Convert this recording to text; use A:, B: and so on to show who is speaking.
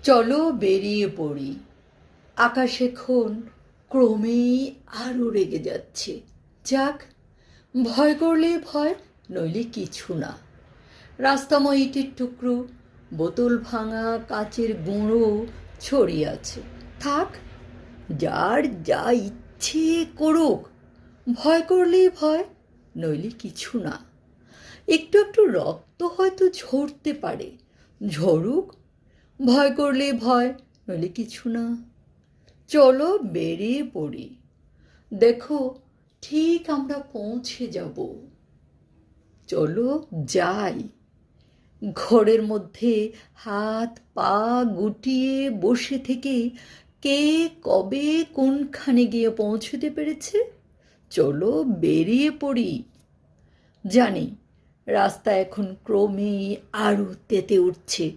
A: চলো বেরিয়ে পড়ি। আকাশ এখন ক্রমেই আরও রেগে যাচ্ছে। যাক, ভয় করলে ভয়, নইলে কিছু না। রাস্তাময় ইটের টুকরো, বোতল ভাঙা, কাচের গুঁড়ো ছড়িয়ে আছে। থাক, যার যা ইচ্ছে করুক। ভয় করলেই ভয়, নইলে কিছু না। একটু একটু রক্ত হয়তো ঝরতে পারে, ঝরুক। ভয় করলে ভয়, নইলে কিছু না। চলো বেরিয়ে পড়ি। দেখো, ঠিক আমরা পৌঁছে যাব। চলো যাই। ঘরের মধ্যে হাত পা গুটিয়ে বসে থেকে কে কবে কোনখানে গিয়ে পৌঁছতে পেরেছে। চলো বেরিয়ে পড়ি। জানি রাস্তা এখন ক্রমেই আরও তেতে উঠছে।